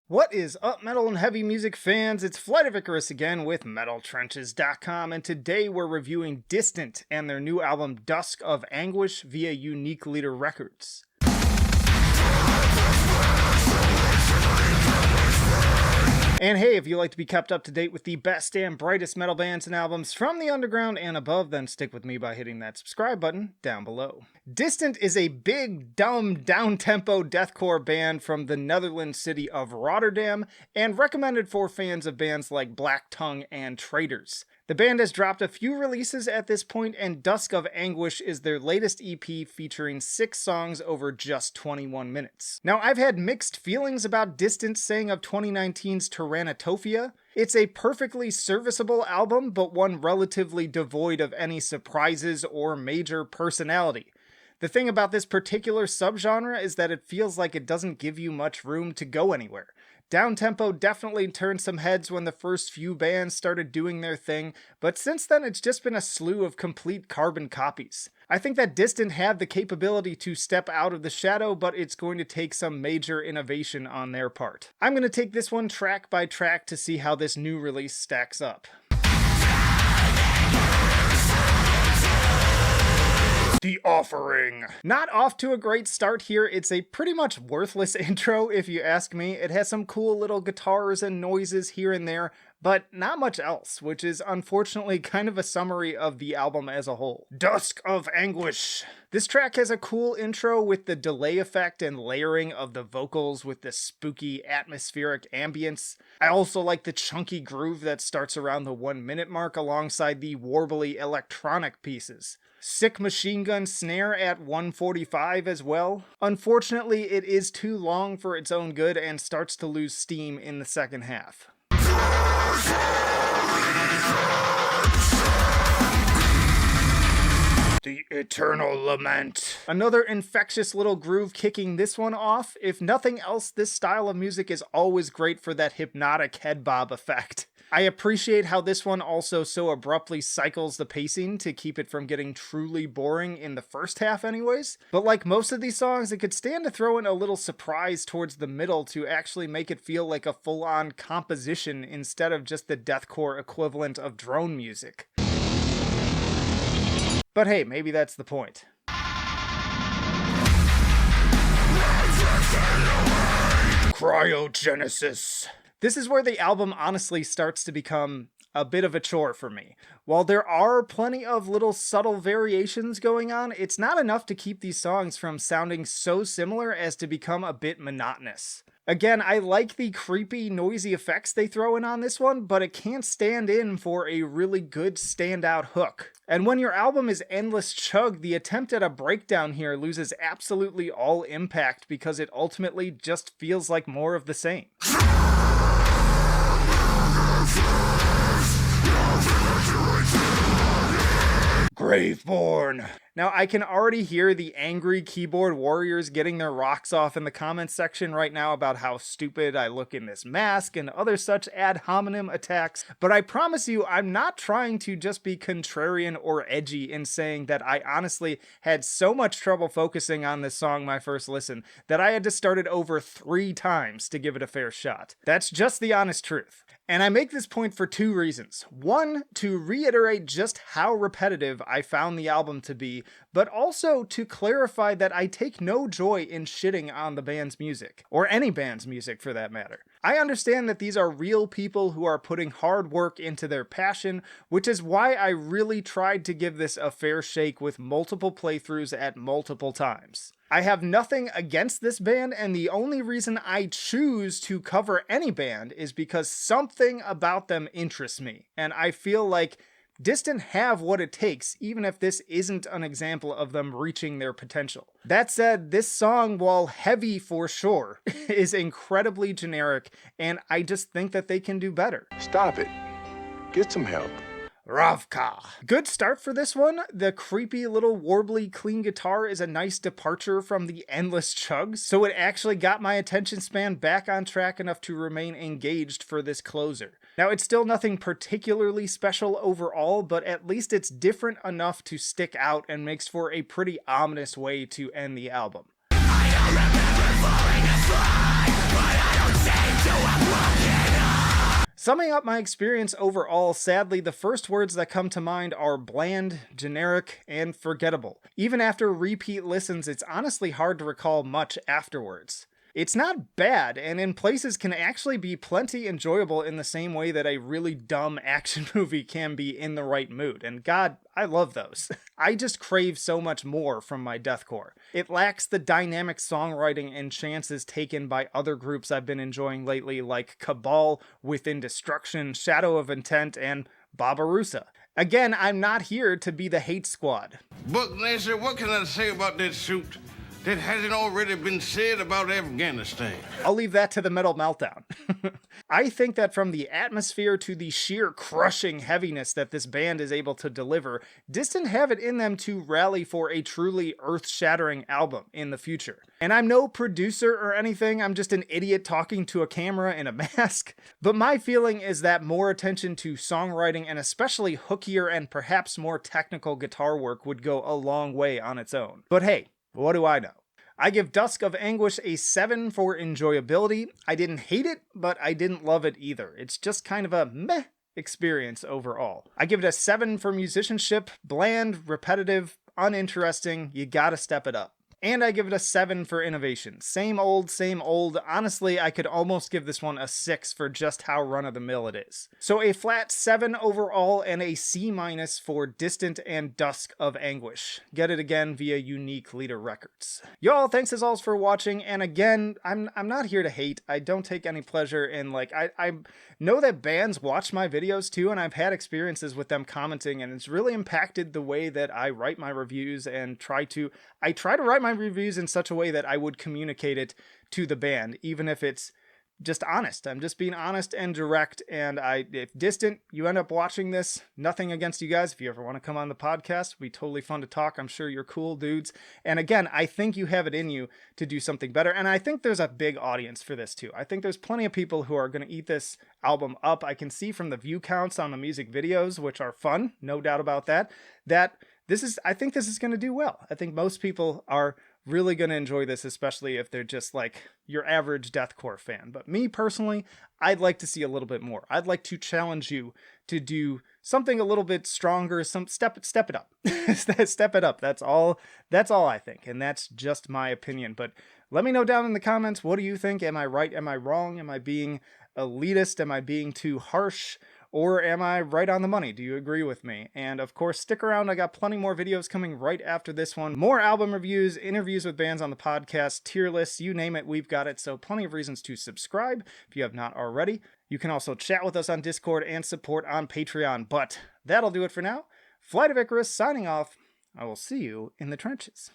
What is up, metal and heavy music fans? It's Flight of Icarus again with MetalTrenches.com, and today we're reviewing Distant and their new album Dusk of Anguish via Unique Leader Records. And hey, if you like to be kept up to date with the best and brightest metal bands and albums from the underground and above, then stick with me by hitting that subscribe button down below. Distant is a big, dumb, down-tempo deathcore band from the Netherlands city of Rotterdam, and recommended for fans of bands like Black Tongue and Traitors. The band has dropped a few releases at this point, and Dusk of Anguish is their latest EP featuring 6 songs over just 21 minutes. Now, I've had mixed feelings about Distant, saying of 2019's Tyrannotopia. It's a perfectly serviceable album, but one relatively devoid of any surprises or major personality. The thing about this particular subgenre is that it feels like it doesn't give you much room to go anywhere. Downtempo definitely turned some heads when the first few bands started doing their thing, but since then it's just been a slew of complete carbon copies. I think that Distant had the capability to step out of the shadow, but it's going to take some major innovation on their part. I'm going to take this one track by track to see how this new release stacks up. The Offering. Not off to a great start here. It's a pretty much worthless intro if you ask me. It has some cool little guitars and noises here and there, but not much else, which is unfortunately kind of a summary of the album as a whole. Dusk of Anguish. This track has a cool intro with the delay effect and layering of the vocals with the spooky atmospheric ambience. I also like the chunky groove that starts around the 1 minute mark alongside the warbly electronic pieces. Sick machine gun snare at 1:45 as well. Unfortunately, it is too long for its own good and starts to lose steam in the second half. The Eternal Lament. Another infectious little groove kicking this one off. If nothing else, this style of music is always great for that hypnotic head bob effect. I appreciate how this one also so abruptly cycles the pacing to keep it from getting truly boring in the first half anyways. But like most of these songs, it could stand to throw in a little surprise towards the middle to actually make it feel like a full-on composition instead of just the deathcore equivalent of drone music. But hey, maybe that's the point. Cryogenesis. This is where the album honestly starts to become a bit of a chore for me. While there are plenty of little subtle variations going on, it's not enough to keep these songs from sounding so similar as to become a bit monotonous. Again, I like the creepy, noisy effects they throw in on this one, but it can't stand in for a really good standout hook. And when your album is endless chug, the attempt at a breakdown here loses absolutely all impact because it ultimately just feels like more of the same. Graveborn. Now, I can already hear the angry keyboard warriors getting their rocks off in the comments section right now about how stupid I look in this mask and other such ad hominem attacks, but I promise you I'm not trying to just be contrarian or edgy in saying that I honestly had so much trouble focusing on this song my first listen that I had to start it over 3 times to give it a fair shot. That's just the honest truth. And I make this point for 2 reasons. One, to reiterate just how repetitive I found the album to be, but also to clarify that I take no joy in shitting on the band's music, or any band's music for that matter. I understand that these are real people who are putting hard work into their passion, which is why I really tried to give this a fair shake with multiple playthroughs at multiple times. I have nothing against this band, and the only reason I choose to cover any band is because something about them interests me, and I feel like Distant have what it takes, even if this isn't an example of them reaching their potential. That said, this song, while heavy for sure, is incredibly generic, and I just think that they can do better. Stop it. Get some help. Ravka. Good start for this one. The creepy little warbly clean guitar is a nice departure from the endless chugs, so it actually got my attention span back on track enough to remain engaged for this closer. Now, it's still nothing particularly special overall, but at least it's different enough to stick out and makes for a pretty ominous way to end the album. I don't remember falling asleep, but I don't seem Summing up my experience overall, sadly, the first words that come to mind are bland, generic, and forgettable. Even after repeat listens, it's honestly hard to recall much afterwards. It's not bad, and in places can actually be plenty enjoyable in the same way that a really dumb action movie can be in the right mood. And God, I love those. I just crave so much more from my deathcore. It lacks the dynamic songwriting and chances taken by other groups I've been enjoying lately, like Cabal, Within Destruction, Shadow of Intent, and Barbarossa. Again, I'm not here to be the hate squad. Buck Nancy, what can I say about that suit that hasn't already been said about Afghanistan? I'll leave that to the Metal Meltdown. I think that from the atmosphere to the sheer crushing heaviness that this band is able to deliver, Distant have it in them to rally for a truly earth-shattering album in the future. And I'm no producer or anything, I'm just an idiot talking to a camera in a mask. But my feeling is that more attention to songwriting and especially hookier and perhaps more technical guitar work would go a long way on its own. But hey, what do I know? I give Dusk of Anguish a 7 for enjoyability. I didn't hate it, but I didn't love it either. It's just kind of a meh experience overall. I give it a 7 for musicianship, bland, repetitive, uninteresting, you gotta step it up. And I give it a 7 for innovation. Same old, same old. Honestly, I could almost give this one a 6 for just how run-of-the-mill it is. So a flat 7 overall and a C- for Distant and Dusk of Anguish. Get it again via Unique Leader Records. Y'all, thanks as always for watching. And again, I'm not here to hate. I don't take any pleasure in, like, I know that bands watch my videos too, and I've had experiences with them commenting, and it's really impacted the way that I write my reviews and try to write my reviews in such a way that I would communicate it to the band, even if it's just honest. I'm just being honest and direct, and if Distant, you end up watching this, nothing against you guys. If you ever want to come on the podcast, it'd be totally fun to talk. I'm sure you're cool dudes. And again, I think you have it in you to do something better, and I think there's a big audience for this too. I think there's plenty of people who are going to eat this album up. I can see from the view counts on the music videos, which are fun, no doubt about that, I think this is going to do well. I think most people are really going to enjoy this, especially if they're just like your average deathcore fan. But me personally, I'd like to see a little bit more. I'd like to challenge you to do something a little bit stronger, step it up. Step it up. That's all I think. And that's just my opinion. But let me know down in the comments, what do you think? Am I right? Am I wrong? Am I being elitist? Am I being too harsh? Or am I right on the money? Do you agree with me? And of course, stick around. I got plenty more videos coming right after this one. More album reviews, interviews with bands on the podcast, tier lists, you name it, we've got it. So plenty of reasons to subscribe if you have not already. You can also chat with us on Discord and support on Patreon. But that'll do it for now. Flight of Icarus signing off. I will see you in the trenches.